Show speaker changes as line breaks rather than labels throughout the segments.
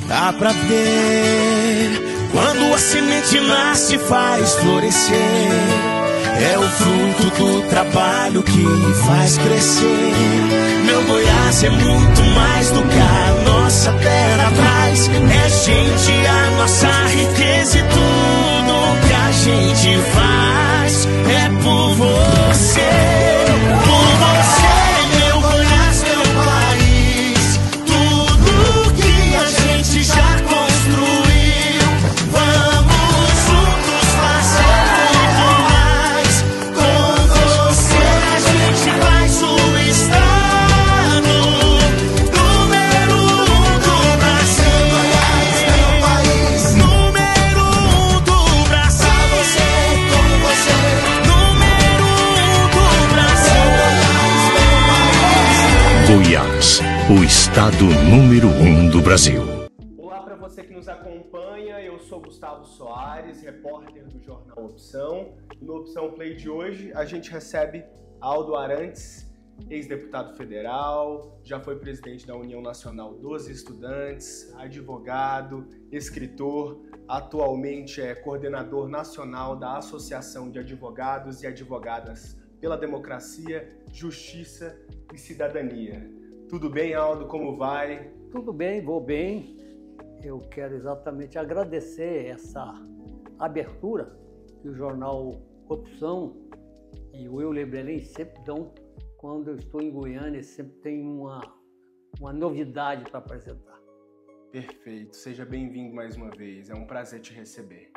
Dá pra ver quando a semente nasce e faz florescer. É o fruto do trabalho que faz crescer. Meu Goiás é muito mais do que a nossa terra traz. É gente, a nossa riqueza e tudo que a gente faz é por você. Por você, meu Goiás, meu país. Tudo que a gente já construiu, vamos juntos fazer muito mais. Com você a gente faz o estado número 1 do Brasil. Goiás, meu país. Número 1 do Brasil. Com você, número 1 do Brasil.
Goiás, o estado número 1 do Brasil.
Olá para você que nos acompanha, eu sou Gustavo Soares, repórter do jornal Opção. No Opção Play de hoje a gente recebe Aldo Arantes, ex-deputado federal, já foi presidente da União Nacional dos Estudantes, advogado, escritor, atualmente é coordenador nacional da Associação de Advogados e Advogadas pela Democracia, Justiça e Cidadania. Tudo bem, Aldo? Como vai?
Tudo bem, vou bem. Eu quero exatamente agradecer essa abertura que o jornal Opção e o Euler Belém sempre dão quando eu estou em Goiânia, sempre tem uma novidade para apresentar.
Perfeito, seja bem-vindo mais uma vez, é um prazer te receber.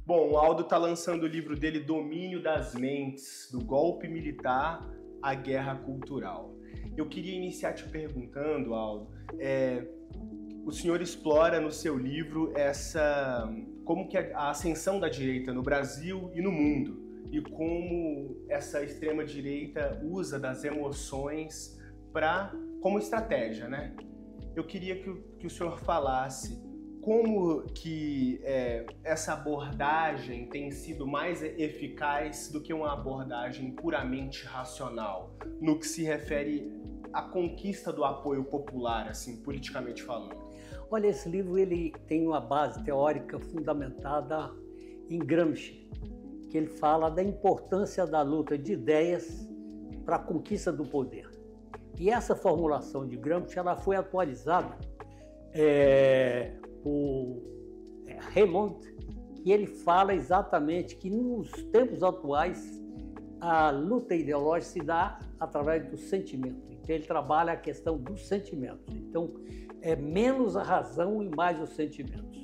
Bom, o Aldo está lançando o livro dele, Domínio das Mentes, do golpe militar à guerra cultural. Eu queria iniciar te perguntando, Aldo, o senhor explora no seu livro como que a ascensão da direita no Brasil e no mundo, e como essa extrema-direita usa das emoções como estratégia, né? Eu queria que o senhor falasse como que essa abordagem tem sido mais eficaz do que uma abordagem puramente racional, no que se refere à conquista do apoio popular, assim, politicamente falando.
Olha, esse livro ele tem uma base teórica fundamentada em Gramsci, que ele fala da importância da luta de ideias para a conquista do poder. E essa formulação de Gramsci ela foi atualizada por Raymond, que ele fala exatamente que nos tempos atuais a luta ideológica se dá através do sentimento. Então ele trabalha a questão dos sentimentos. Então é menos a razão e mais os sentimentos.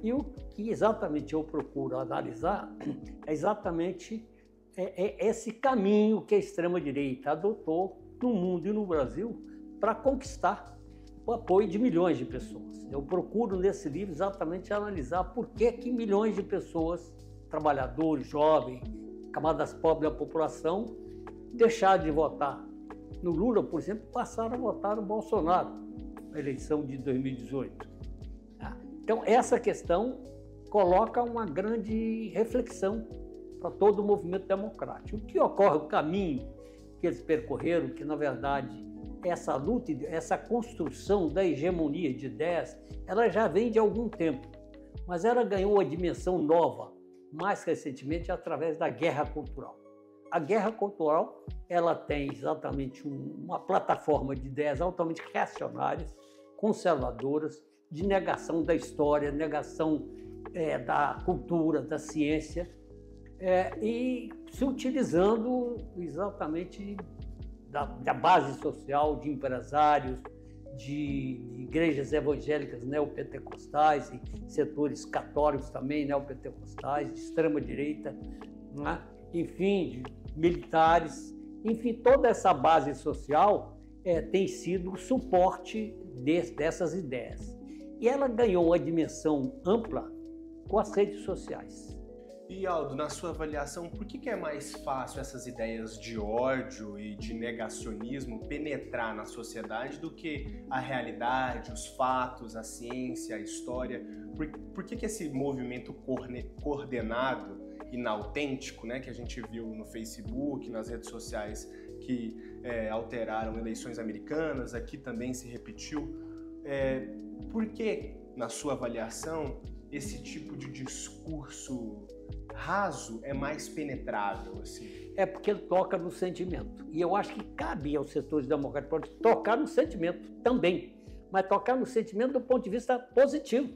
E o que exatamente eu procuro analisar é exatamente esse caminho que a extrema-direita adotou no mundo e no Brasil para conquistar o apoio de milhões de pessoas. Eu procuro nesse livro exatamente analisar por que milhões de pessoas, trabalhadores, jovens, camadas pobres da população, deixaram de votar no Lula, por exemplo, passaram a votar no Bolsonaro na eleição de 2018. Então, essa questão coloca uma grande reflexão para todo o movimento democrático. O que ocorre, o caminho que eles percorreram, que, na verdade, essa luta, essa construção da hegemonia de ideias, ela já vem de algum tempo, mas ela ganhou uma dimensão nova, mais recentemente, através da guerra cultural. A guerra cultural, ela tem exatamente uma plataforma de ideias altamente reacionárias, conservadoras, de negação da história, negação da cultura, da ciência, e se utilizando exatamente da base social de empresários, de igrejas evangélicas neopentecostais e setores católicos também neopentecostais, de extrema-direita, né? Enfim, de militares, enfim, toda essa base social tem sido o suporte dessas ideias. E ela ganhou uma dimensão ampla com as redes sociais.
E Aldo, na sua avaliação, por que é mais fácil essas ideias de ódio e de negacionismo penetrar na sociedade do que a realidade, os fatos, a ciência, a história? Por que esse movimento coordenado, inautêntico, né, que a gente viu no Facebook, nas redes sociais, que alteraram eleições americanas, aqui também se repetiu, por que na sua avaliação, esse tipo de discurso raso é mais penetrável, assim?
É porque ele toca no sentimento. E eu acho que cabe aos setores democráticos tocar no sentimento também, mas tocar no sentimento do ponto de vista positivo.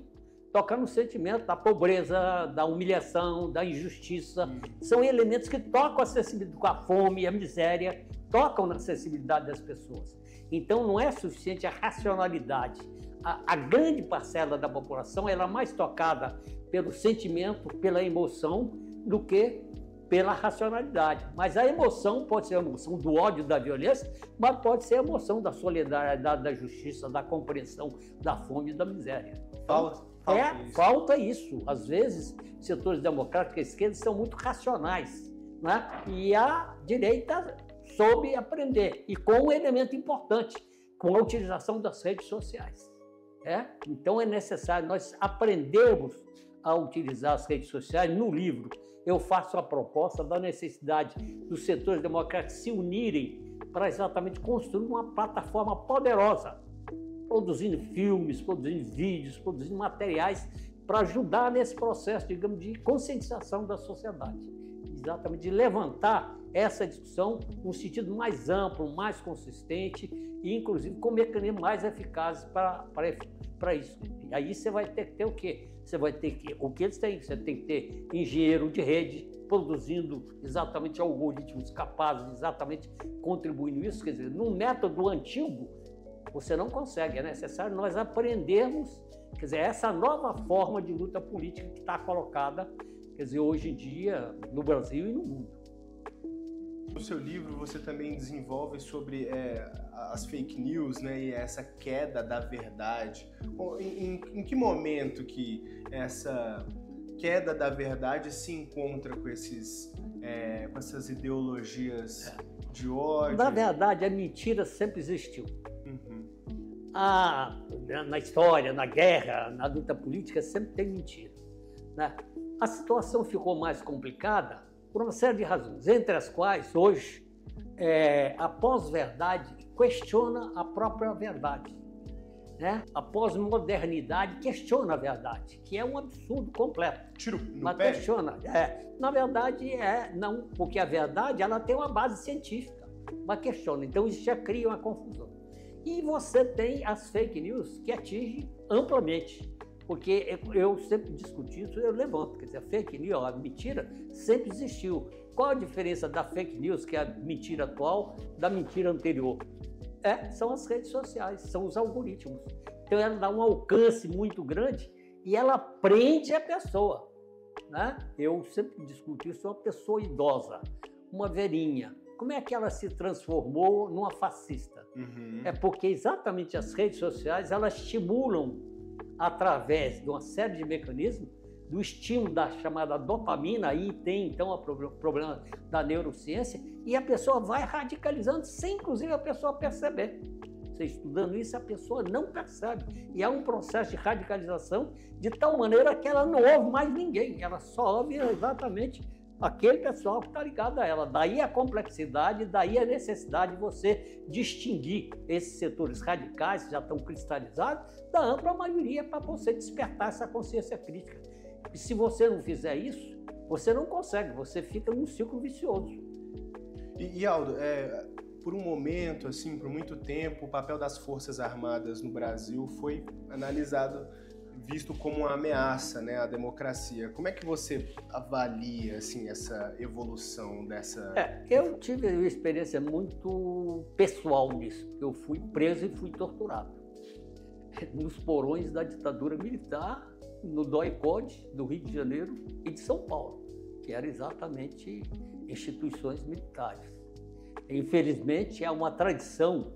Tocar no sentimento da pobreza, da humilhação, da injustiça. São elementos que tocam a sensibilidade, com a fome, a miséria, tocam na sensibilidade das pessoas. Então não é suficiente a racionalidade. A grande parcela da população ela é mais tocada pelo sentimento, pela emoção, do que pela racionalidade. Mas a emoção pode ser a emoção do ódio, da violência, mas pode ser a emoção da solidariedade, da justiça, da compreensão, da fome e da miséria. Falta isso. Às vezes, setores democráticos e a esquerda são muito racionais, né? E a direita soube aprender, e com um elemento importante, com a utilização das redes sociais. Então é necessário nós aprendermos a utilizar as redes sociais. No livro eu faço a proposta da necessidade dos setores democráticos se unirem para exatamente construir uma plataforma poderosa, produzindo filmes, produzindo vídeos, produzindo materiais para ajudar nesse processo, digamos, de conscientização da sociedade. Exatamente, de levantar essa discussão num sentido mais amplo, mais consistente e, inclusive, com mecanismos mais eficazes para isso. E aí você vai ter que ter o quê? Você vai ter que, o que eles têm? Você tem que ter engenheiro de rede produzindo exatamente algoritmos capazes de exatamente contribuir nisso. Quer dizer, num método antigo, você não consegue. É necessário nós aprendermos, quer dizer, essa nova forma de luta política que está colocada, quer dizer, hoje em dia, no Brasil e no mundo.
No seu livro, você também desenvolve sobre as fake news, né, e essa queda da verdade. Em que momento que essa queda da verdade se encontra com essas ideologias de ódio?
Na verdade, a mentira sempre existiu.
Uhum.
Na história, na guerra, na luta política, sempre tem mentira, né? A situação ficou mais complicada por uma série de razões, entre as quais, hoje, a pós-verdade questiona a própria verdade, né? A pós-modernidade questiona a verdade, que é um absurdo completo.
Tiro no
mas
pé?
Questiona. Na verdade, não, porque a verdade ela tem uma base científica, mas questiona. Então, isso já cria uma confusão. E você tem as fake news que atingem amplamente. Porque eu sempre discuti isso, eu levanto. Quer dizer, a fake news, a mentira, sempre existiu. Qual a diferença da fake news, que é a mentira atual, da mentira anterior? São as redes sociais, são os algoritmos. Então, ela dá um alcance muito grande e ela prende a pessoa, né? Eu sempre discuto isso, uma pessoa idosa, uma velhinha. Como é que ela se transformou numa fascista?
Uhum.
É porque exatamente as redes sociais, elas estimulam através de uma série de mecanismos, do estímulo da chamada dopamina, aí tem então o problema da neurociência, e a pessoa vai radicalizando sem inclusive a pessoa perceber. Você estudando isso, a pessoa não percebe. E há um processo de radicalização de tal maneira que ela não ouve mais ninguém, ela só ouve exatamente aquele pessoal que está ligado a ela. Daí a complexidade, daí a necessidade de você distinguir esses setores radicais que já estão cristalizados da ampla maioria para você despertar essa consciência crítica. E se você não fizer isso, você não consegue, você fica num ciclo vicioso.
E Aldo, por um momento, assim, por muito tempo, o papel das Forças Armadas no Brasil foi analisado, visto como uma ameaça, né, à democracia. Como é que você avalia, assim, essa evolução dessa...
Eu tive uma experiência muito pessoal nisso. Eu fui preso e fui torturado nos porões da ditadura militar, no DOI-CODE, do Rio de Janeiro e de São Paulo, que eram exatamente instituições militares. Infelizmente, há uma tradição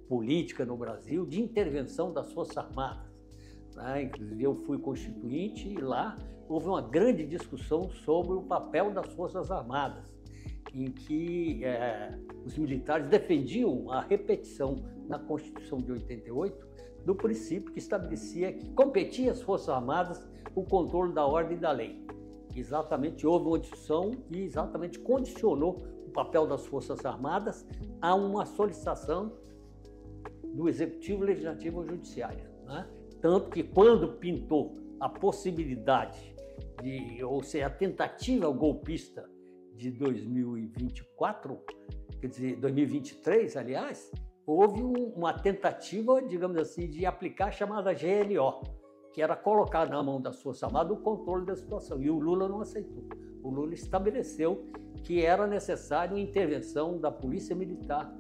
política no Brasil de intervenção das Forças Armadas. Inclusive, eu fui constituinte e lá houve uma grande discussão sobre o papel das Forças Armadas, em que os militares defendiam a repetição na Constituição de 88 do princípio que estabelecia que competia às Forças Armadas o controle da ordem e da lei. Exatamente, houve uma discussão e exatamente condicionou o papel das Forças Armadas a uma solicitação do Executivo, Legislativo ou Judiciário, né? Tanto que quando pintou a possibilidade ou seja, a tentativa golpista de 2024, quer dizer, 2023, aliás, houve uma tentativa, digamos assim, de aplicar a chamada GLO, que era colocar na mão das Forças Armadas o controle da situação. E o Lula não aceitou. O Lula estabeleceu que era necessário a intervenção da Polícia Militar,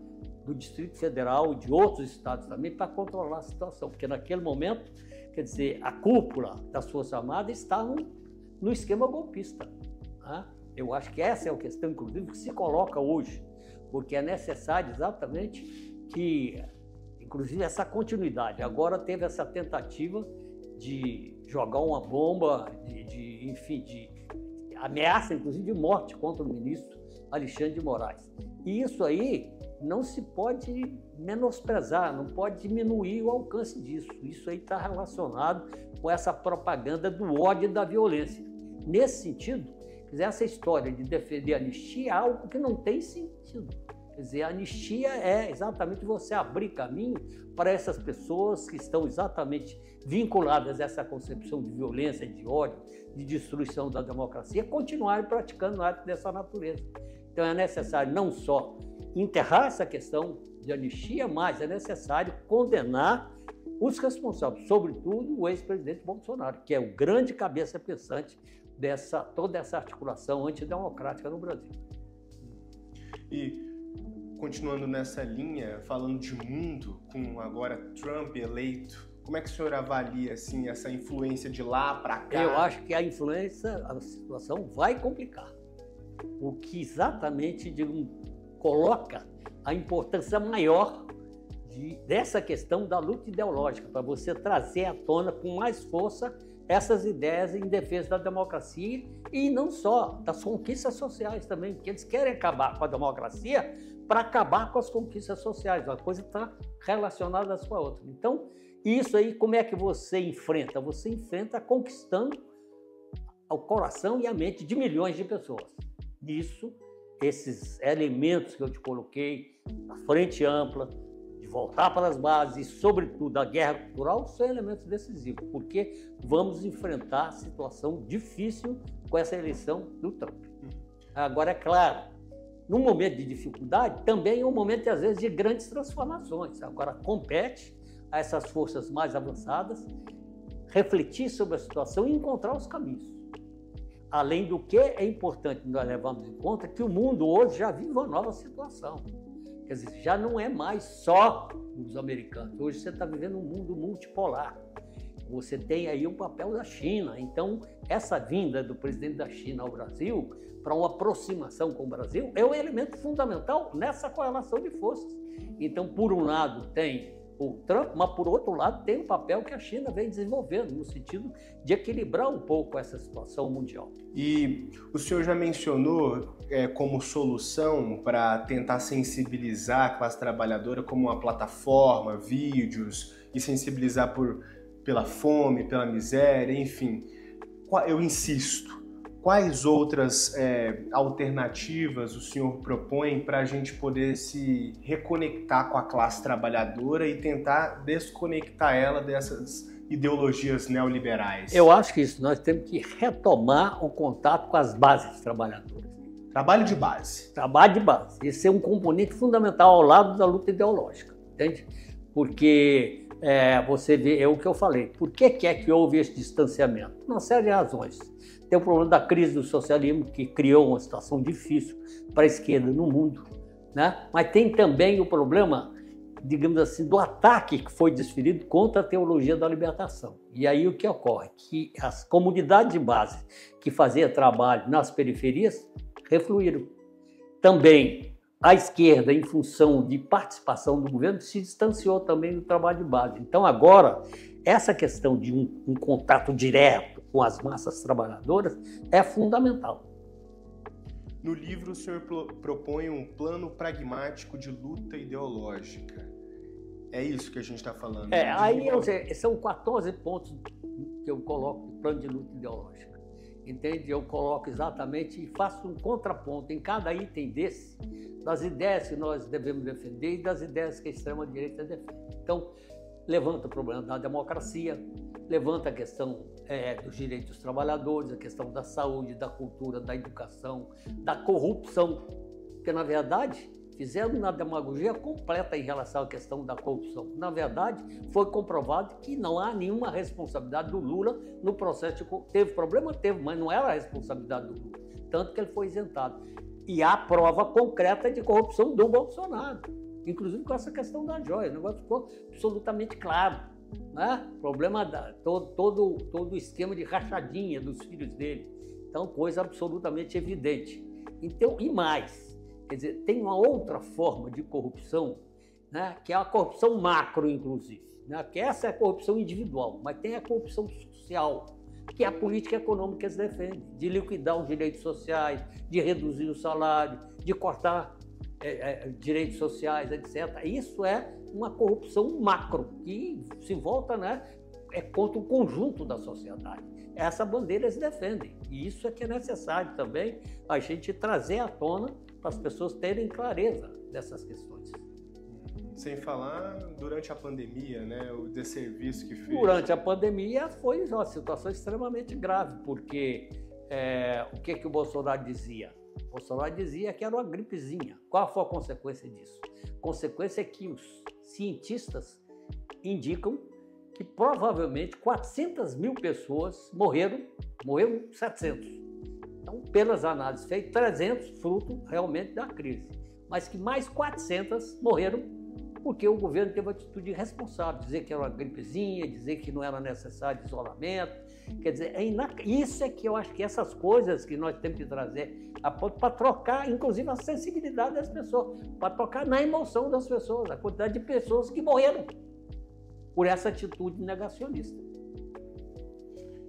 do Distrito Federal e de outros estados também para controlar a situação, porque naquele momento, quer dizer, a cúpula das Forças Armadas estava no esquema golpista. Tá? Eu acho que essa é a questão, inclusive, que se coloca hoje, porque é necessário exatamente que, inclusive, essa continuidade. Agora teve essa tentativa de jogar uma bomba, enfim, de ameaça, inclusive, de morte contra o ministro Alexandre de Moraes. E isso aí não se pode menosprezar, não pode diminuir o alcance disso. Isso aí está relacionado com essa propaganda do ódio e da violência. Nesse sentido, quer dizer, essa história de defender a anistia é algo que não tem sentido. Quer dizer, a anistia é exatamente você abrir caminho para essas pessoas que estão exatamente vinculadas a essa concepção de violência, de ódio, de destruição da democracia, continuarem praticando atos dessa natureza. Então é necessário não só enterrar essa questão de anistia, mas é necessário condenar os responsáveis, sobretudo o ex-presidente Bolsonaro, que é o grande cabeça pensante dessa toda essa articulação antidemocrática no Brasil.
E continuando nessa linha, falando de mundo, com agora Trump eleito, como é que o senhor avalia assim, essa influência de lá para cá?
Eu acho que a situação vai complicar. O que exatamente, coloca a importância maior dessa questão da luta ideológica, para você trazer à tona com mais força essas ideias em defesa da democracia e não só, das conquistas sociais também, porque eles querem acabar com a democracia para acabar com as conquistas sociais. Uma coisa está relacionada com a outra. Então, isso aí, como é que você enfrenta? Você enfrenta conquistando o coração e a mente de milhões de pessoas. Isso, esses elementos que eu te coloquei, a frente ampla, de voltar para as bases e, sobretudo, a guerra cultural, são elementos decisivos, porque vamos enfrentar a situação difícil com essa eleição do Trump. Agora, é claro, num momento de dificuldade, também é um momento, às vezes, de grandes transformações. Agora, compete a essas forças mais avançadas refletir sobre a situação e encontrar os caminhos. Além do que, é importante nós levarmos em conta que o mundo hoje já vive uma nova situação. Quer dizer, já não é mais só os americanos. Hoje você está vivendo um mundo multipolar. Você tem aí o papel da China. Então, essa vinda do presidente da China ao Brasil, para uma aproximação com o Brasil, é um elemento fundamental nessa correlação de forças. Então, por um lado, tem o Trump, mas, por outro lado, tem o papel que a China vem desenvolvendo, no sentido de equilibrar um pouco essa situação mundial.
E o senhor já mencionou como solução para tentar sensibilizar a classe trabalhadora como uma plataforma, vídeos, e sensibilizar pela fome, pela miséria, enfim. Eu insisto, quais outras alternativas o senhor propõe para a gente poder se reconectar com a classe trabalhadora e tentar desconectar ela dessas ideologias neoliberais?
Eu acho que isso, nós temos que retomar o contato com as bases trabalhadoras.
Trabalho de base.
Trabalho de base. Esse é um componente fundamental ao lado da luta ideológica, entende? Porque você vê, é o que eu falei, por que é que houve esse distanciamento? Uma série de razões. Tem o problema da crise do socialismo, que criou uma situação difícil para a esquerda no mundo, né? Mas tem também o problema, digamos assim, do ataque que foi desferido contra a teologia da libertação. E aí o que ocorre? Que as comunidades de base que faziam trabalho nas periferias refluíram. Também a esquerda, em função de participação do governo, se distanciou também do trabalho de base. Então agora, essa questão de um contato direto com as massas trabalhadoras é fundamental.
No livro, o senhor propõe um plano pragmático de luta ideológica. É isso que a gente está falando?
Aí são 14 pontos que eu coloco no plano de luta ideológica. Entende? Eu coloco exatamente e faço um contraponto em cada item desse, das ideias que nós devemos defender e das ideias que a extrema-direita defende. Então, levanta o problema da democracia, levanta a questão dos direitos dos trabalhadores, a questão da saúde, da cultura, da educação, da corrupção, porque, na verdade, fizeram uma demagogia completa em relação à questão da corrupção. Na verdade, foi comprovado que não há nenhuma responsabilidade do Lula no processo de corrupção. Teve problema? Teve, mas não era a responsabilidade do Lula, tanto que ele foi isentado. E há prova concreta de corrupção do Bolsonaro, inclusive com essa questão da joia. O negócio ficou absolutamente claro, né? Problema todo o esquema de rachadinha dos filhos dele. Então, coisa absolutamente evidente. Então, e mais, quer dizer, tem uma outra forma de corrupção, né, que é a corrupção macro, inclusive, né, que essa é a corrupção individual, mas tem a corrupção social, que é a política econômica que eles defendem, de liquidar os direitos sociais, de reduzir o salário, de cortar direitos sociais, etc. Isso é uma corrupção macro, que se volta, né, contra o conjunto da sociedade. Essa bandeira eles defendem, e isso é que é necessário também a gente trazer à tona para as pessoas terem clareza dessas questões.
Sem falar durante a pandemia, né, o desserviço que fez.
Durante a pandemia foi uma situação extremamente grave, porque o que o Bolsonaro dizia? O Bolsonaro dizia que era uma gripezinha. Qual foi a consequência disso? A consequência é que os cientistas indicam que provavelmente 400 mil pessoas morreram 700. Então, pelas análises feitas, 300 fruto realmente da crise, mas que mais 400 morreram porque o governo teve uma atitude irresponsável, dizer que era uma gripezinha, dizer que não era necessário isolamento. Quer dizer, isso é que eu acho que essas coisas que nós temos que trazer para trocar, inclusive, a sensibilidade das pessoas, para tocar na emoção das pessoas, a quantidade de pessoas que morreram por essa atitude negacionista.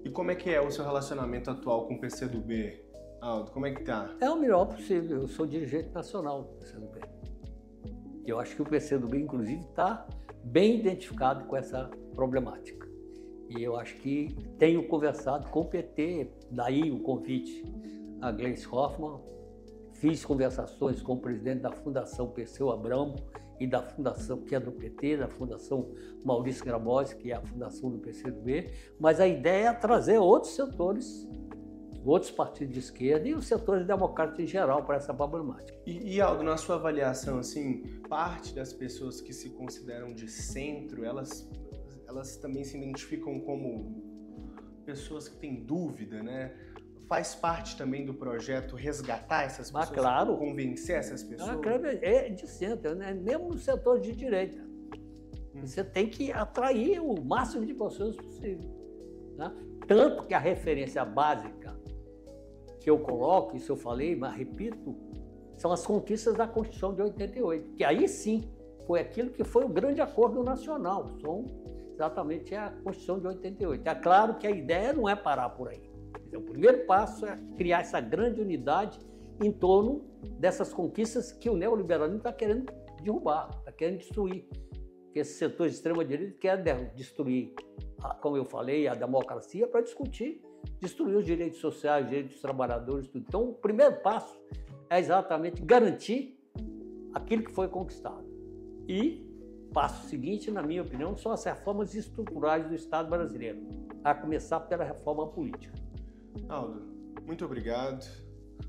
E como é que é o seu relacionamento atual com o PCdoB, Aldo? Como é que tá?
É o melhor possível. Eu sou dirigente nacional do PCdoB. Eu acho que o PCdoB, inclusive, está bem identificado com essa problemática. E eu acho que tenho conversado com o PT, daí o convite a Gleice Hoffmann. Fiz conversações com o presidente da Fundação Perseu Abramo e da Fundação, que é do PT, da Fundação Maurício Grabosi, que é a fundação do PCdoB, mas a ideia é trazer outros setores, outros partidos de esquerda e os setores democráticos em geral para essa problemática.
E Aldo, na sua avaliação, assim, parte das pessoas que se consideram de centro, elas também se identificam como pessoas que têm dúvida, né? Faz parte também do projeto resgatar essas pessoas,
claro.
Convencer essas pessoas?
É de centro, né? Mesmo no setor de direita. Você tem que atrair o máximo de pessoas possível, né? Tanto que a referência básica que eu coloco, isso eu falei, mas repito, são as conquistas da Constituição de 88, que aí sim foi aquilo que foi o grande acordo nacional, são exatamente a Constituição de 88. É claro que a ideia não é parar por aí. O primeiro passo é criar essa grande unidade em torno dessas conquistas que o neoliberalismo está querendo derrubar, está querendo destruir. Que esse setor de extrema-direita quer destruir, como eu falei, a democracia para destruir os direitos sociais, os direitos dos trabalhadores, tudo. Então, o primeiro passo é exatamente garantir aquilo que foi conquistado. E o passo seguinte, na minha opinião, são as reformas estruturais do Estado brasileiro, a começar pela reforma política.
Aldo, muito obrigado.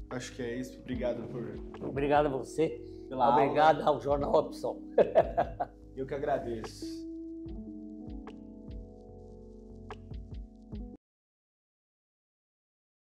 Acho que é isso. Obrigado por...
Obrigado a você.
Pela
Obrigado
aula.
ao Jornal Opção.
Eu que agradeço.